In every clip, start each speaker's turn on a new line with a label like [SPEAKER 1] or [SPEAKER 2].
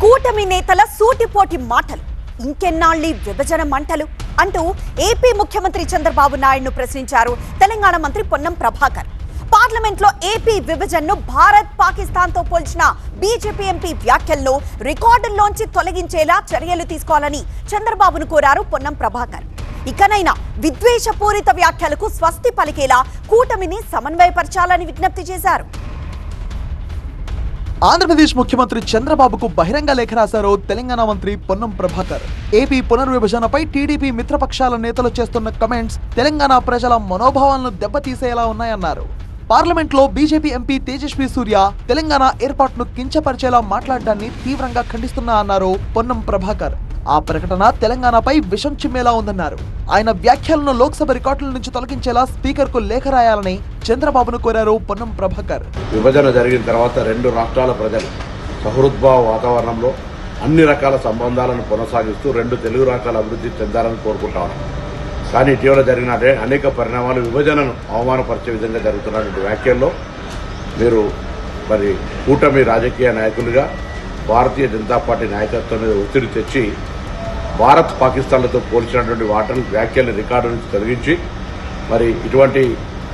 [SPEAKER 1] కూటమి నేతల సూటిపోటి మాటలు ఇంకెన్నాళ్ళీ విభజన మంటలు అంటూ ఏపీ ముఖ్యమంత్రి చంద్రబాబు నాయుడును ప్రశ్నించారు తెలంగాణ మంత్రి పొన్నం ప్రభాకర్. పార్లమెంట్లో ఏపీ విభజనను భారత్ పాకిస్తాన్ తో పోల్చిన బీజేపీ ఎంపీ వ్యాఖ్యలను రికార్డుల్లోంచి తొలగించేలా చర్యలు తీసుకోవాలని చంద్రబాబును కోరారు పొన్నం ప్రభాకర్. ఇకనైనా విద్వేషపూరిత వ్యాఖ్యలకు స్వస్తి పలికేలా కూటమిని సమన్వయపరచాలని విజ్ఞప్తి చేశారు.
[SPEAKER 2] ఆంధ్రప్రదేశ్ ముఖ్యమంత్రి చంద్రబాబుకు బహిరంగ లేఖ రాశారు తెలంగాణ మంత్రి పొన్నం ప్రభాకర్. ఏపీ పునర్విభజనపై టీడీపీ మిత్రపక్షాల నేతలు చేస్తున్న కమెంట్స్ తెలంగాణ ప్రజల మనోభావాలను దెబ్బతీసేలా ఉన్నాయన్నారు. పార్లమెంట్లో బీజేపీ ఎంపీ తేజస్వి సూర్య తెలంగాణ ఏర్పాటును కించపరిచేలా మాట్లాడడాన్ని తీవ్రంగా ఖండిస్తున్నా అన్నారు పొన్నం ప్రభాకర్. ఆ ప్రకటన తెలంగాణపై విషం చిమ్మేలా ఉందన్నారు. ఆయన వ్యాఖ్యలను లోక్సభ రికార్డుల నుంచి తొలగించేలా స్పీకర్ కు లేఖ రాయాలని చంద్రబాబును కోరారు పొన్నం ప్రభాకర్.
[SPEAKER 3] విభజన జరిగిన తర్వాత రెండు రాష్ట్రాల ప్రజలు సహృద్భావ వాతావరణంలో అన్ని రకాల సంబంధాలను కొనసాగిస్తూ రెండు తెలుగు రాష్ట్రాల అభివృద్ధి చెందాలని కోరుకుంటా ఉన్నాం. కానీ ఇటీవల జరిగిన అనేక పరిణామాలు విభజనను అవమానపరిచే విధంగా జరుగుతున్నటువంటి వ్యాఖ్యల్లో మీరు మరి కూటమి రాజకీయ నాయకులుగా భారతీయ జనతా పార్టీ నాయకత్వం మీద ఒత్తిడి తెచ్చి భారత్ పాకిస్తాన్లతో పోల్చినటువంటి వ్యాఖ్యల్ని రికార్డు నుంచి తొలగించి మరి ఇటువంటి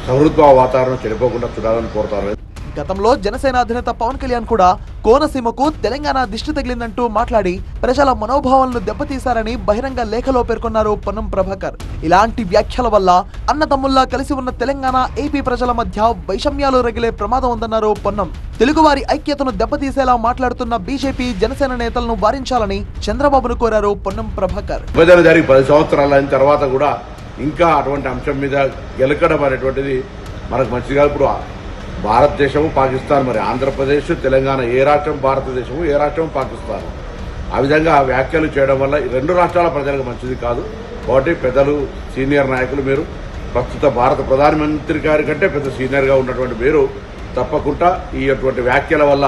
[SPEAKER 3] సహృద్భావ వాతావరణం చెడిపోకుండా చూడాలని కోరుతారు.
[SPEAKER 2] గతంలో జనసేన అధినేత పవన్ కళ్యాణ్ కూడా కోనసీమకు తెలంగాణ దిష్టి తగిలిందంటూ మాట్లాడి ప్రజల మనోభావాలను దెబ్బతీశారని బహిరంగ లేఖలో పేర్కొన్నారు పొన్నం ప్రభాకర్. ఇలాంటి వ్యాఖ్యల వల్ల అన్నదమ్ముల్లా కలిసి ఉన్న తెలంగాణ ఏపీ ప్రజల మధ్య వైషమ్యాలు రగిలే ప్రమాదం ఉందన్నారు పొన్నం. తెలుగువారి ఐక్యతను దెబ్బతీసేలా మాట్లాడుతున్న బీజేపీ జనసేన నేతలను వారించాలని చంద్రబాబును కోరారు పొన్నం ప్రభాకర్.
[SPEAKER 3] విభజన జరిగి 10 సంవత్సరాలు అయిన తర్వాత కూడా ఇంకా అటువంటి అంశం మీద గెలకడం అనేటువంటిది మనకు మంచిగా. ఇప్పుడు భారతదేశము పాకిస్తాన్, మరి ఆంధ్రప్రదేశ్ తెలంగాణ ఏ రాష్ట్రం భారతదేశము, ఏ రాష్ట్రం పాకిస్తాన్. ఆ విధంగా వ్యాఖ్యలు చేయడం వల్ల రెండు రాష్ట్రాల ప్రజలకు మంచిది కాదు. కాబట్టి పెద్దలు సీనియర్ నాయకులు, మీరు ప్రస్తుత భారత ప్రధానమంత్రి గారి కంటే పెద్ద సీనియర్గా ఉన్నటువంటి మీరు తప్పకుండా ఈ అటువంటి వ్యాఖ్యల వల్ల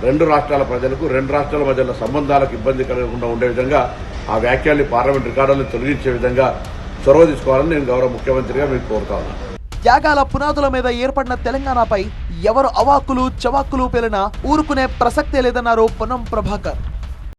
[SPEAKER 3] రెండు రాష్ట్రాల ప్రజలకు, రెండు రాష్ట్రాల మధ్యలో సంబంధాలకు ఇబ్బంది కలగకుండా ఉండే విధంగా ఆ వ్యాఖ్యల్ని పార్లమెంట్ రికార్డులను తొలగించే విధంగా చొరవ తీసుకోవాలని నేను గౌరవ ముఖ్యమంత్రిగా మీకు కోరుతా ఉన్నాను.
[SPEAKER 2] త్యాగాల పునాదుల మీద ఏర్పడిన తెలంగాణపై ఎవరు అవాక్కులు చవాక్కులు పేలినా ఊరుకునే ప్రసక్తే లేదన్నారు పొన్నం ప్రభాకర్.